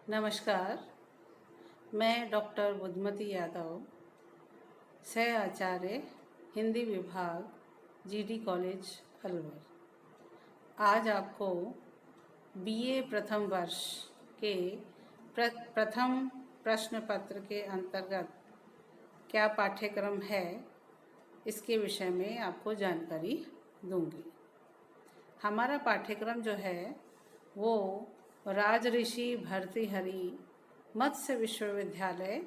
नमस्कार। मैं डॉक्टर बुद्धमती यादव, सह आचार्य हिंदी विभाग, जीडी कॉलेज अलवर, आज आपको बीए प्रथम वर्ष के प्रथम प्रश्न पत्र के अंतर्गत क्या पाठ्यक्रम है, इसके विषय में आपको जानकारी दूंगी। हमारा पाठ्यक्रम जो है वो राजऋषि भर्तृहरि मत्स्य विश्वविद्यालय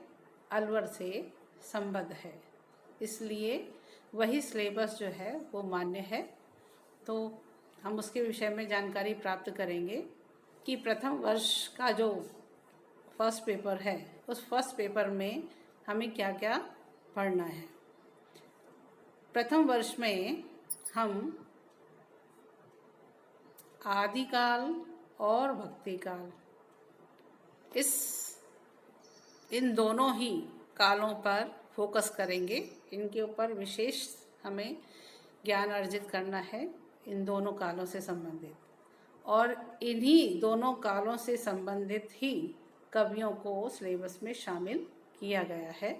अलवर से संबद्ध है, इसलिए वही सिलेबस जो है वो मान्य है। तो हम उसके विषय में जानकारी प्राप्त करेंगे कि प्रथम वर्ष का जो फर्स्ट पेपर है उस फर्स्ट पेपर में हमें क्या क्या पढ़ना है। प्रथम वर्ष में हम आदिकाल और भक्तिकाल इन दोनों ही कालों पर फोकस करेंगे। इनके ऊपर विशेष हमें ज्ञान अर्जित करना है, इन दोनों कालों से संबंधित, और इन्हीं दोनों कालों से संबंधित ही कवियों को सिलेबस में शामिल किया गया है,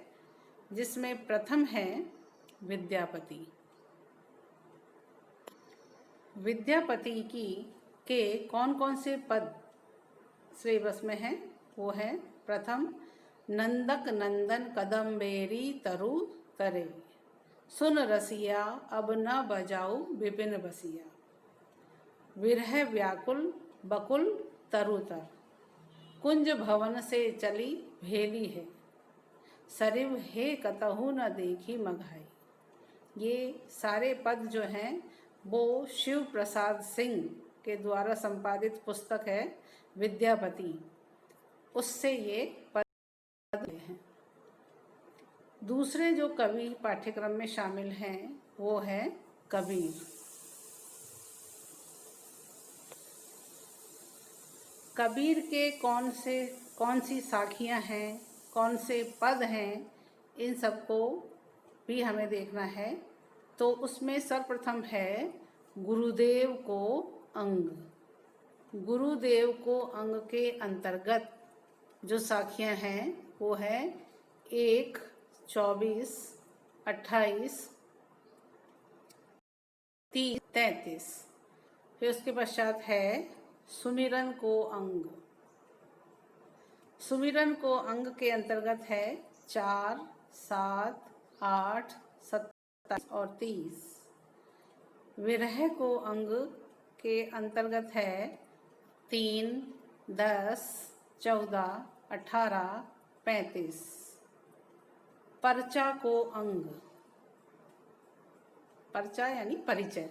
जिसमें प्रथम है विद्यापति। विद्यापति के कौन कौन से पद सिलेबस में हैं? वो है प्रथम, नंदक नंदन कदम्बेरी तरु तरे, सुन रसिया अब न बजाऊ विपिन बसिया, विरह व्याकुल बकुल तरुतर, कुंज भवन से चली भेली है, सरिव हे कतहु न देखी मघाई। ये सारे पद जो हैं वो शिव प्रसाद सिंह के द्वारा संपादित पुस्तक है विद्यापति, उससे ये पद हैं। दूसरे जो कवि पाठ्यक्रम में शामिल हैं वो है कबीर। कबीर के कौन सी साखियाँ हैं, कौन से पद हैं, इन सबको भी हमें देखना है। तो उसमें सर्वप्रथम है गुरुदेव को अंग। गुरुदेव को अंग के अंतर्गत जो साखियाँ हैं वो है 1, 24, 28, 30, 33। फिर उसके पश्चात है सुमिरन को अंग। सुमिरन को अंग के अंतर्गत है 4, 7, 8, 27 और 30। विरह को अंग के अंतर्गत है 3, 10, 14, 18, 35। पर्चा को अंग, पर्चा यानी परिचय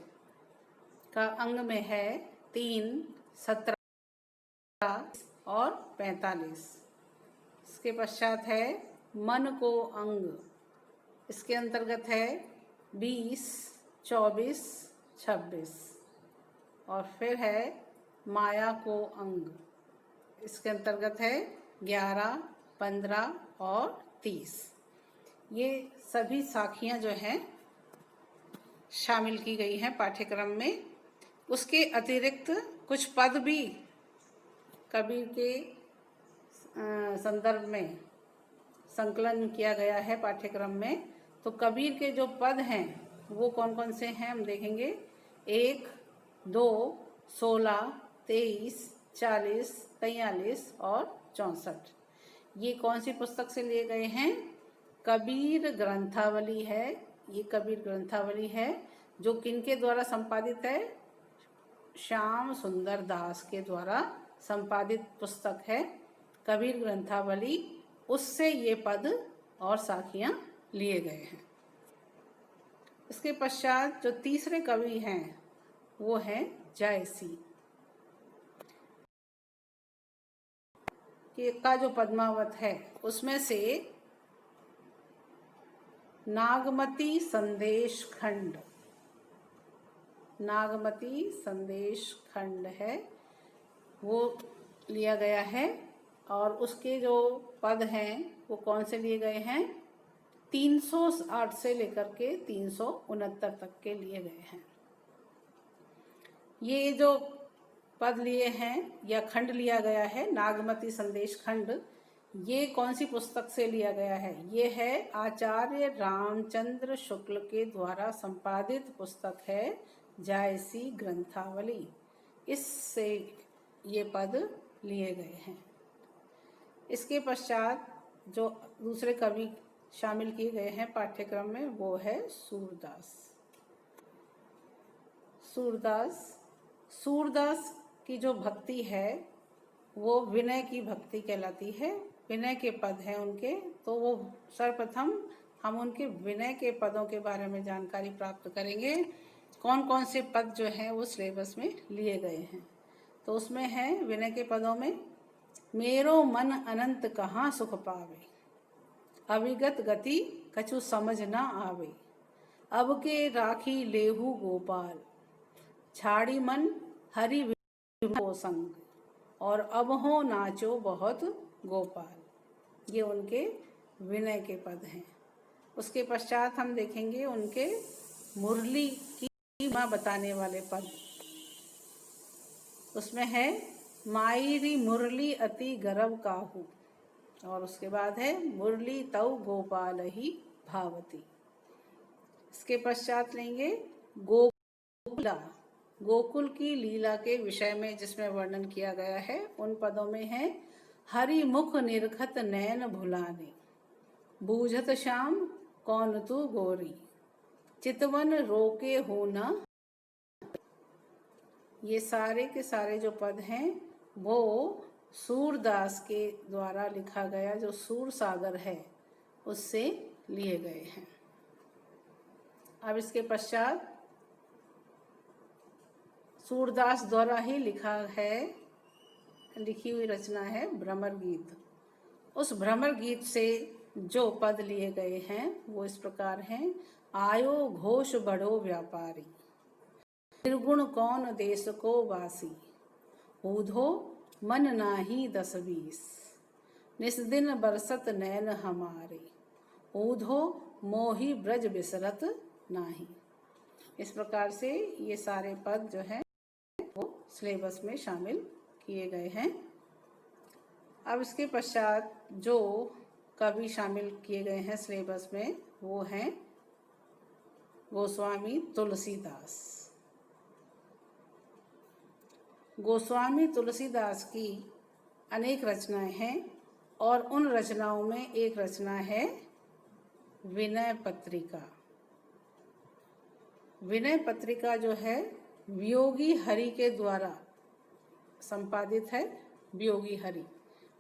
का अंग में है 3, 17 और 45। इसके पश्चात है मन को अंग, इसके अंतर्गत है 20, 24, 26। और फिर है माया को अंग, इसके अंतर्गत है 11, 15 और 30। ये सभी साखियाँ जो हैं शामिल की गई हैं पाठ्यक्रम में। उसके अतिरिक्त कुछ पद भी कबीर के संदर्भ में संकलन किया गया है पाठ्यक्रम में। तो कबीर के जो पद हैं वो कौन कौन से हैं हम देखेंगे। 1, 2, 16, 23, 40, 43 और 64। ये कौन सी पुस्तक से लिए गए हैं? कबीर ग्रंथावली है। ये कबीर ग्रंथावली है जो किनके द्वारा संपादित है? श्याम सुंदर दास के द्वारा संपादित पुस्तक है कबीर ग्रंथावली। उससे ये पद और साखियाँ लिए गए हैं। इसके पश्चात जो तीसरे कवि हैं वो है जायसी। का जो पद्मावत है उसमें से नागमती संदेश खंड, नागमती संदेश खंड है वो लिया गया है। और उसके जो पद हैं वो कौन से लिए गए हैं? 308 से लेकर के 369 तक के लिए गए हैं। ये जो पद लिए हैं या खंड लिया गया है, नागमती संदेश खंड। ये कौन सी पुस्तक से लिया गया है? ये है आचार्य रामचंद्र शुक्ल के द्वारा संपादित पुस्तक है जायसी ग्रंथावली। इससे ये पद लिए गए हैं। इसके पश्चात जो दूसरे कवि शामिल किए गए हैं पाठ्यक्रम में वो है सूरदास। सूरदास की जो भक्ति है वो विनय की भक्ति कहलाती है। विनय के पद हैं उनके, तो वो सर्वप्रथम हम उनके विनय के पदों के बारे में जानकारी प्राप्त करेंगे। कौन कौन से पद जो हैं वो सिलेबस में लिए गए हैं। तो उसमें है विनय के पदों में, मेरो मन अनंत कहाँ सुख पावे, अविगत गति कछु समझ न आवे, अब के राखी लेहू गोपाल, छाड़ी मन हरि को संग, और अब हो नाचो बहुत गोपाल। ये उनके विनय के पद हैं। उसके पश्चात हम देखेंगे उनके मुरली की महिमा बताने वाले पद। उसमें है मायरी मुरली अति गरव काहू, और उसके बाद है मुरली तौ गोपाल ही भावती। इसके पश्चात लेंगे गोकुला, गोकुल की लीला के विषय में जिसमें वर्णन किया गया है। उन पदों में है हरि मुख निरखत नैन भुलाने, बूझत श्याम कौन तू गोरी, चितवन रोके हो न। ये सारे के सारे जो पद हैं वो सूरदास के द्वारा लिखा गया जो सूर सागर है उससे लिए गए हैं। अब इसके पश्चात सूरदास द्वारा ही लिखी हुई रचना है भ्रमर गीत। उस भ्रमर गीत से जो पद लिए गए हैं वो इस प्रकार हैं। आयो घोष बढ़ो व्यापारी, निर्गुण कौन देश को वासी, ऊधो मन नाही 10-20, निस्दिन बरसत नैन हमारे, ऊधो मोही ब्रज बिसरत नाही। इस प्रकार से ये सारे पद जो हैं वो सिलेबस में शामिल किए गए हैं। अब इसके पश्चात जो कवि शामिल किए गए हैं सिलेबस में वो हैं गोस्वामी तुलसीदास। गोस्वामी तुलसीदास की अनेक रचनाएं हैं और उन रचनाओं में एक रचना है विनय पत्रिका। विनय पत्रिका जो है वियोगी हरि के द्वारा संपादित है। वियोगी हरि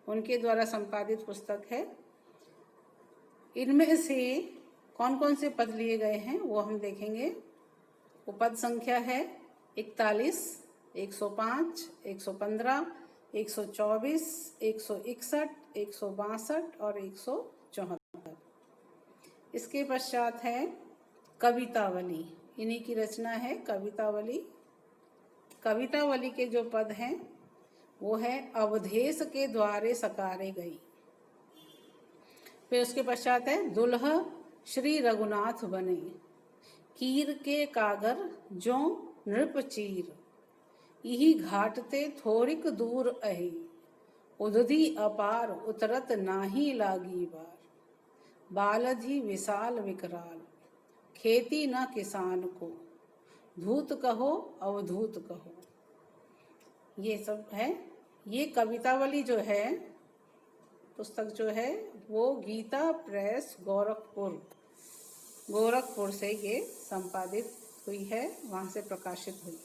उनके द्वारा संपादित पुस्तक है। इनमें से कौन कौन से पद लिए गए हैं वो हम देखेंगे। वो पद संख्या है 41, 105, 115, 124, 161, 162 और 174। इसके पश्चात है कवितावली। इन्हीं की रचना है कवितावली। कवितावली के जो पद हैं वो है अवधेश के द्वारे सकारे गई। फिर उसके पश्चात है दुल्हा श्री रघुनाथ बने, कीर के कागर जो नृप चीर, यही घाटते थोड़िक दूर अहे, उदधि अपार उतरत नाही लागी बार, बालधि विशाल विकराल, खेती न किसान को, धूत कहो अवधूत कहो। ये सब है। ये कवितावली जो है पुस्तक जो है वो गीता प्रेस गोरखपुर से ये संपादित हुई है, वहाँ से प्रकाशित हुई है।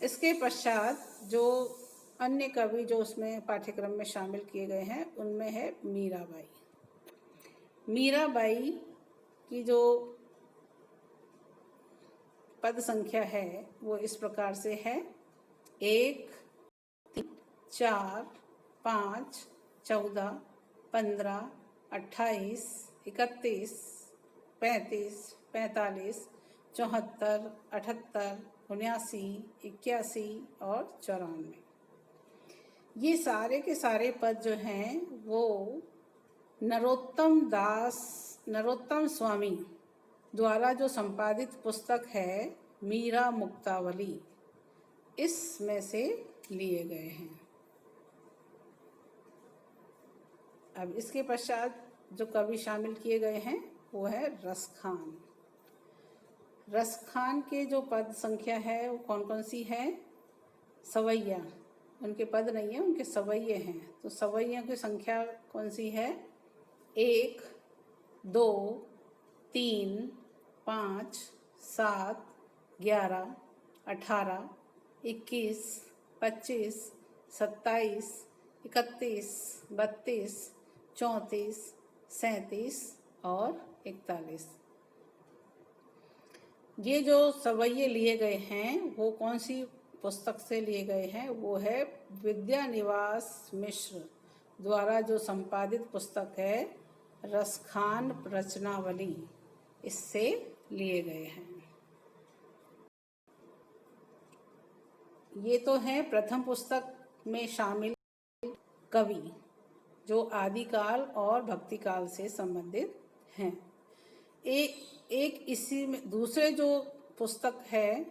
इसके पश्चात जो अन्य कवि जो उसमें पाठ्यक्रम में शामिल किए गए हैं उनमें है मीराबाई। मीराबाई की जो पद संख्या है वो इस प्रकार से है 1, 3, 4, 5, 14, 15, 28, 31, 35, 45, 74, 78, 79, 81 और 94। ये सारे के सारे पद जो हैं वो नरोत्तम स्वामी द्वारा जो संपादित पुस्तक है मीरा मुक्तावली, इसमें से लिए गए हैं। अब इसके पश्चात जो कवि शामिल किए गए हैं वो है रसखान। रसखान के जो पद संख्या है वो कौन कौन सी है? सवैया, उनके पद नहीं है, उनके सवैये हैं। तो सवैयों की संख्या कौन सी है? 1, 2, 3, 5, 7, 11, 18, 21, 25, 27, 31, 32, 34, 37 और 41। ये जो सवैये लिए गए हैं वो कौन सी पुस्तक से लिए गए हैं? वो है विद्यानिवास मिश्र द्वारा जो संपादित पुस्तक है रसखान रचनावली, इससे लिए गए हैं। ये तो है प्रथम पुस्तक में शामिल कवि जो आदिकाल और भक्तिकाल से संबंधित हैं। एक इसी में दूसरे जो पुस्तक है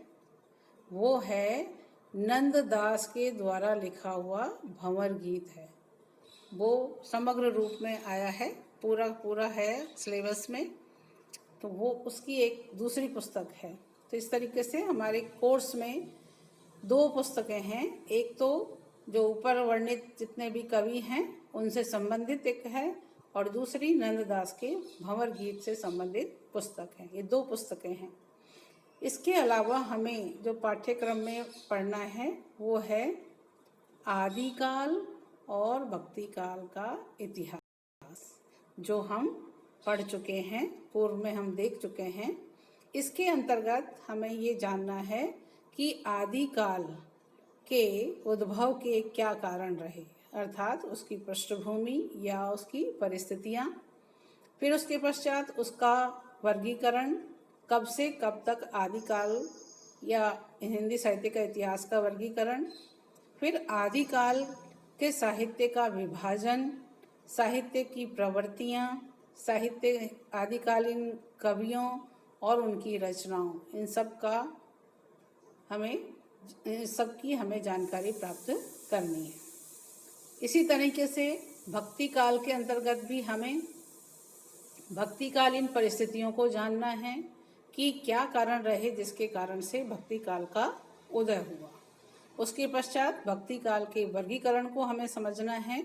वो है नंददास के द्वारा लिखा हुआ भंवर गीत है। वो समग्र रूप में आया है, पूरा है सिलेबस में, तो वो उसकी एक दूसरी पुस्तक है। तो इस तरीके से हमारे कोर्स में 2 पुस्तकें हैं। एक तो जो ऊपर वर्णित जितने भी कवि हैं उनसे संबंधित एक है, और दूसरी नंददास के भंवर गीत से संबंधित पुस्तक है। ये 2 पुस्तकें हैं। इसके अलावा हमें जो पाठ्यक्रम में पढ़ना है वो है आदिकाल और भक्तिकाल का इतिहास, जो हम पढ़ चुके हैं, पूर्व में हम देख चुके हैं। इसके अंतर्गत हमें ये जानना है कि आदिकाल के उद्भव के क्या कारण रहे, अर्थात उसकी पृष्ठभूमि या उसकी परिस्थितियाँ। फिर उसके पश्चात उसका वर्गीकरण, कब से कब तक आदिकाल या हिंदी साहित्य का इतिहास का वर्गीकरण। फिर आदिकाल के साहित्य का विभाजन, साहित्य की प्रवृत्तियाँ, साहित्य आदिकालीन कवियों और उनकी रचनाओं, इन सब की हमें जानकारी प्राप्त करनी है। इसी तरीके से भक्ति काल के अंतर्गत भी हमें भक्तिकालीन परिस्थितियों को जानना है कि क्या कारण रहे जिसके कारण से भक्ति काल का उदय हुआ। उसके पश्चात भक्ति काल के वर्गीकरण को हमें समझना है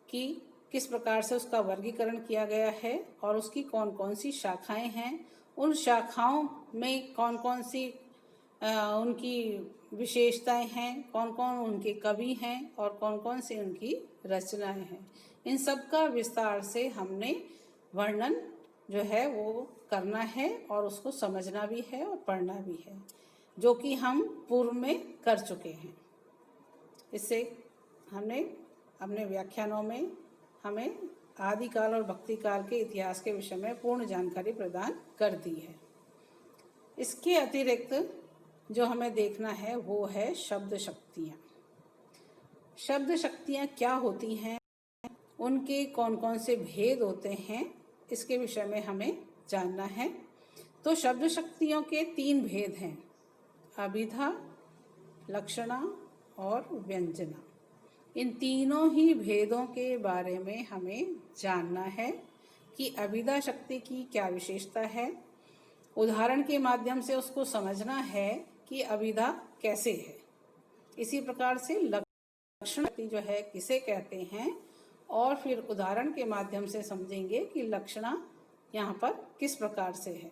कि किस प्रकार से उसका वर्गीकरण किया गया है और उसकी कौन कौन सी शाखाएं हैं, उन शाखाओं में कौन कौन सी उनकी विशेषताएं हैं, कौन कौन उनके कवि हैं और कौन कौन सी उनकी रचनाएं हैं। इन सब का विस्तार से हमने वर्णन जो है वो करना है और उसको समझना भी है और पढ़ना भी है, जो कि हम पूर्व में कर चुके हैं। इससे हमने अपने व्याख्यानों में हमें आदिकाल और भक्तिकाल के इतिहास के विषय में पूर्ण जानकारी प्रदान कर दी है। इसके अतिरिक्त जो हमें देखना है वो है शब्द शक्तियाँ। शब्द शक्तियाँ क्या होती हैं, उनके कौन कौन से भेद होते हैं, इसके विषय में हमें जानना है। तो शब्द शक्तियों के 3 भेद हैं, अभिधा, लक्षणा और व्यंजना। इन तीनों ही भेदों के बारे में हमें जानना है कि अभिधा शक्ति की क्या विशेषता है। उदाहरण के माध्यम से उसको समझना है कि अभिधा कैसे है। इसी प्रकार से लक्षण शक्ति जो है किसे कहते हैं, और फिर उदाहरण के माध्यम से समझेंगे कि लक्षणा यहाँ पर किस प्रकार से है।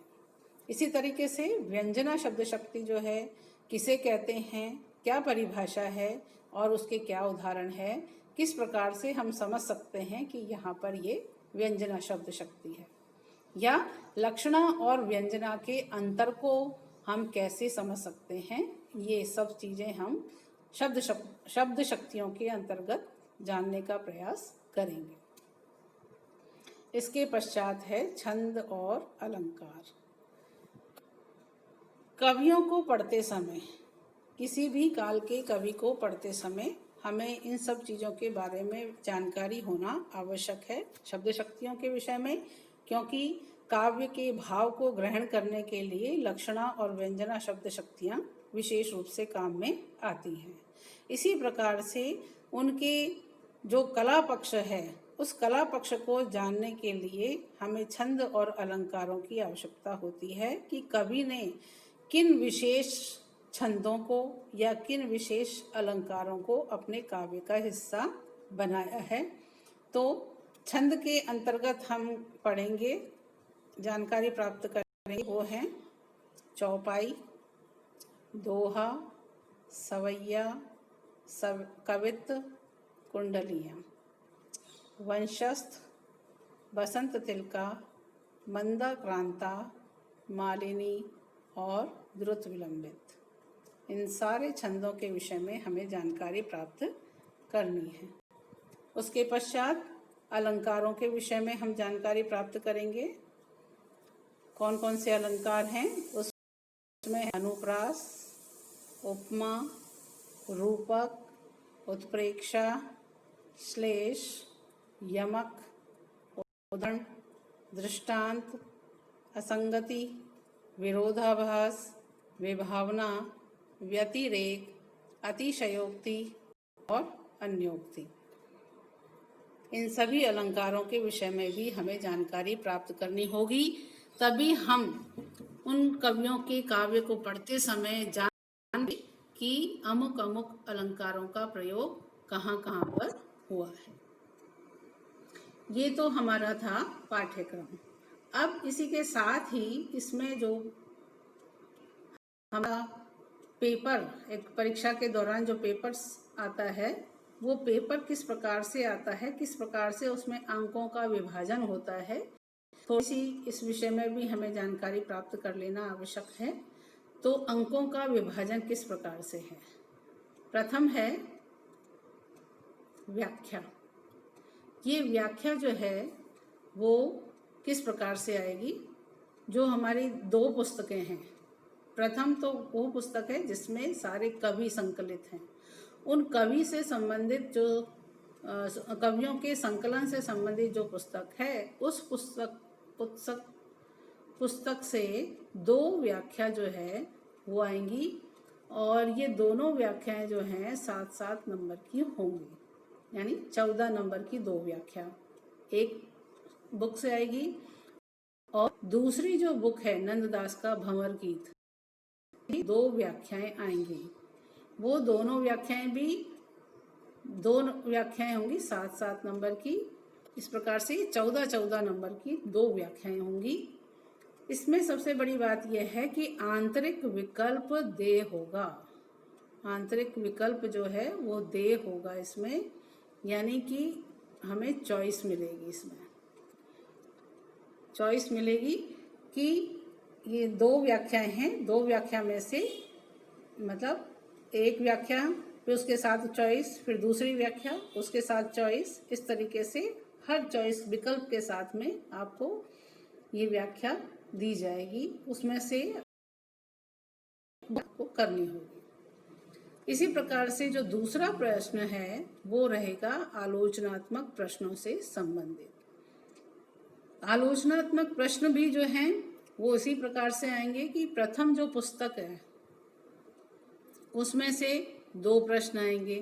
इसी तरीके से व्यंजना शब्द शक्ति जो है किसे कहते हैं, क्या परिभाषा है और उसके क्या उदाहरण है, किस प्रकार से हम समझ सकते हैं कि यहाँ पर ये व्यंजना शब्द शक्ति है, या लक्षणा और व्यंजना के अंतर को हम कैसे समझ सकते हैं। ये सब चीज़ें हम शब्द शक्तियों के अंतर्गत जानने का प्रयास करेंगे। इसके पश्चात है छंद और अलंकार। कवियों को पढ़ते समय, किसी भी काल के कवि को पढ़ते समय हमें इन सब चीज़ों के बारे में जानकारी होना आवश्यक है शब्द शक्तियों के विषय में, क्योंकि काव्य के भाव को ग्रहण करने के लिए लक्षणा और व्यंजना शब्द शक्तियाँ विशेष रूप से काम में आती हैं। इसी प्रकार से उनके जो कला पक्ष है, उस कला पक्ष को जानने के लिए हमें छंद और अलंकारों की आवश्यकता होती है कि कवि ने किन विशेष छंदों को या किन विशेष अलंकारों को अपने काव्य का हिस्सा बनाया है। तो छंद के अंतर्गत हम पढ़ेंगे, जानकारी प्राप्त करेंगे, वो हैं चौपाई, दोहा, सवैया, कवित्त, कुंडलियाँ, वंशस्थ, बसंत तिलका, मंदाक्रांता, मालिनी और द्रुत विलंबित। इन सारे छंदों के विषय में हमें जानकारी प्राप्त करनी है। उसके पश्चात अलंकारों के विषय में हम जानकारी प्राप्त करेंगे। कौन कौन से अलंकार हैं उसमें अनुप्रास, उपमा, रूपक, उत्प्रेक्षा, श्लेष, यमक, उदाहरण, दृष्टांत, असंगति, विरोधाभास, विभावना, व्यतिरेक, अतिशयोक्ति और अन्योक्ति। इन सभी अलंकारों के विषय में भी हमें जानकारी प्राप्त करनी होगी, तभी हम उन कवियों के काव्य को पढ़ते समय जानेंगे कि अमुक अमुक अलंकारों का प्रयोग कहाँ कहाँ पर हुआ है। ये तो हमारा था पाठ्यक्रम। अब इसी के साथ ही इसमें जो हमारा पेपर, एक परीक्षा के दौरान जो पेपर्स आता है, वो पेपर किस प्रकार से आता है, किस प्रकार से उसमें अंकों का विभाजन होता है, थोड़ी सी इस विषय में भी हमें जानकारी प्राप्त कर लेना आवश्यक है। तो अंकों का विभाजन किस प्रकार से है? प्रथम है व्याख्या। ये व्याख्या जो है वो किस प्रकार से आएगी? जो हमारी दो पुस्तकें हैं, प्रथम तो वो पुस्तक है जिसमें सारे कवि संकलित हैं। उन कवि से संबंधित जो कवियों के संकलन से संबंधित जो पुस्तक है, उस पुस्तक से दो व्याख्या जो है वो आएंगी, और ये दोनों व्याख्याएं जो हैं 7-7 नंबर की होंगी, यानी 14 नंबर की दो व्याख्या एक बुक से आएगी। और दूसरी जो बुक है नंददास का भंवर गीत, दो व्याख्याएं आएंगी। वो दोनों व्याख्याएं भी होंगी 7-7 नंबर की। इस प्रकार से 14-14 नंबर की दो व्याख्याएं होंगी। इसमें सबसे बड़ी बात यह है कि आंतरिक विकल्प दे होगा। आंतरिक विकल्प जो है वो दे होगा इसमें, यानी कि हमें चॉइस मिलेगी। इसमें चॉइस मिलेगी कि ये दो व्याख्याएं हैं, दो व्याख्या में से मतलब एक व्याख्या, फिर उसके साथ चॉइस, फिर दूसरी व्याख्या, उसके साथ चॉइस, इस तरीके से हर चॉइस विकल्प के साथ में आपको ये व्याख्या दी जाएगी, उसमें से आपको करनी होगी। इसी प्रकार से जो दूसरा प्रश्न है वो रहेगा आलोचनात्मक प्रश्नों से संबंधित। आलोचनात्मक प्रश्न भी जो हैं वो इसी प्रकार से आएंगे कि प्रथम जो पुस्तक है उसमें से दो प्रश्न आएंगे,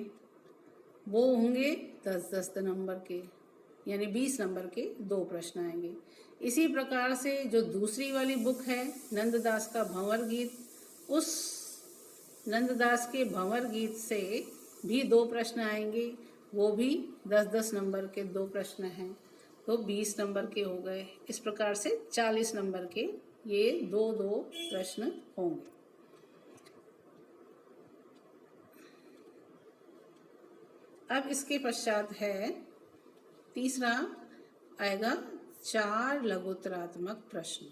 वो होंगे 10-10 नंबर के, यानी 20 नंबर के दो प्रश्न आएंगे। इसी प्रकार से जो दूसरी वाली बुक है नंददास का भंवर गीत, उस नंददास के भंवर गीत से भी दो प्रश्न आएंगे, वो भी 10-10 नंबर के दो प्रश्न हैं, तो 20 नंबर के हो गए। इस प्रकार से 40 नंबर के ये दो प्रश्न होंगे। अब इसके पश्चात है तीसरा आएगा 4 लघुत्तरात्मक प्रश्न।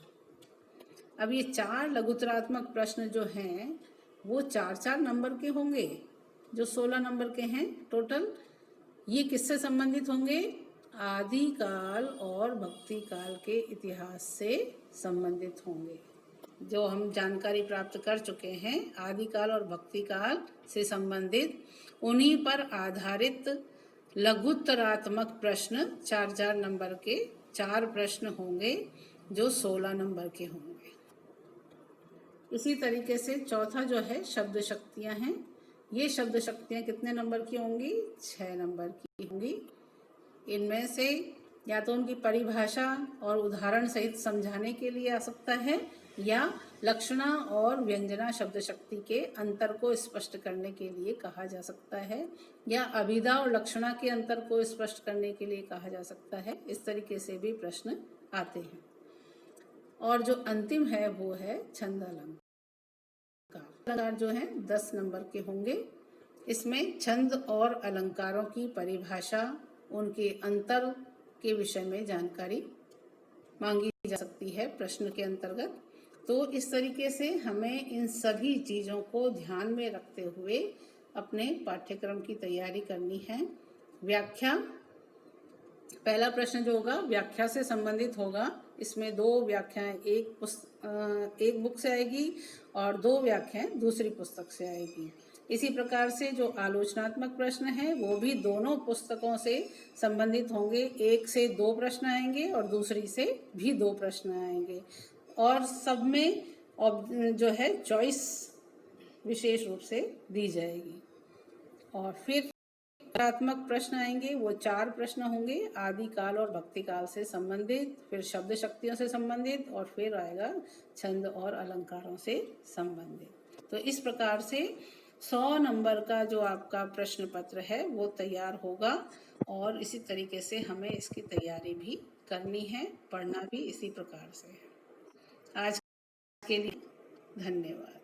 अब ये 4 लघुत्तरात्मक प्रश्न जो हैं वो 4-4 नंबर के होंगे, जो 16 नंबर के हैं टोटल। ये किससे संबंधित होंगे? आदिकाल और भक्ति काल के इतिहास से संबंधित होंगे। जो हम जानकारी प्राप्त कर चुके हैं आदिकाल और भक्ति काल से संबंधित, उन्हीं पर आधारित लघुत्तरात्मक प्रश्न 4-4 नंबर के 4 प्रश्न होंगे, जो 16 नंबर के होंगे। 4 लघुत्तरात्मक प्रश्न 4 नंबर के होंगे, जो 16 नंबर के होंगे। 4 लघुत्तरात्मक प्रश्न 4 नंबर के 4 प्रश्न होंगे, जो 16 नंबर के होंगे। 4 लघुत्तरात्मक प्रश्न 4 नंबर के 4 प्रश्न होंगे, जो 16 नंबर के होंगे। इसी तरीके से चौथा जो है शब्द शक्तियाँ हैं। ये शब्द शक्तियाँ कितने नंबर की होंगी? 6 नंबर की होंगी। इनमें से या तो उनकी परिभाषा और उदाहरण सहित समझाने के लिए आ सकता है, या लक्षणा और व्यंजना शब्द शक्ति के अंतर को स्पष्ट करने के लिए कहा जा सकता है, या अभिधा और लक्षणा के अंतर को स्पष्ट करने के लिए कहा जा सकता है। इस तरीके से भी प्रश्न आते हैं। और जो अंतिम है वो है छंद अलंकार। अलंकार जो है 10 नंबर के होंगे। इसमें छंद और अलंकारों की परिभाषा, उनके अंतर के विषय में जानकारी मांगी जा सकती है प्रश्न के अंतर्गत। तो इस तरीके से हमें इन सभी चीज़ों को ध्यान में रखते हुए अपने पाठ्यक्रम की तैयारी करनी है। व्याख्या, पहला प्रश्न जो होगा व्याख्या से संबंधित होगा। इसमें 2 व्याख्याएं एक बुक से आएगी और 2 व्याख्याएं दूसरी पुस्तक से आएगी। इसी प्रकार से जो आलोचनात्मक प्रश्न है वो भी दोनों पुस्तकों से संबंधित होंगे। एक से 2 प्रश्न आएंगे और दूसरी से भी 2 प्रश्न आएंगे, और सब में जो है चॉइस विशेष रूप से दी जाएगी। और फिर सकारात्मक प्रश्न आएंगे, वो 4 प्रश्न होंगे, आदिकाल और भक्तिकाल से संबंधित, फिर शब्द शक्तियों से संबंधित, और फिर आएगा छंद और अलंकारों से संबंधित। तो इस प्रकार से 100 नंबर का जो आपका प्रश्न पत्र है वो तैयार होगा, और इसी तरीके से हमें इसकी तैयारी भी करनी है, पढ़ना भी इसी प्रकार से है। आज के लिए धन्यवाद।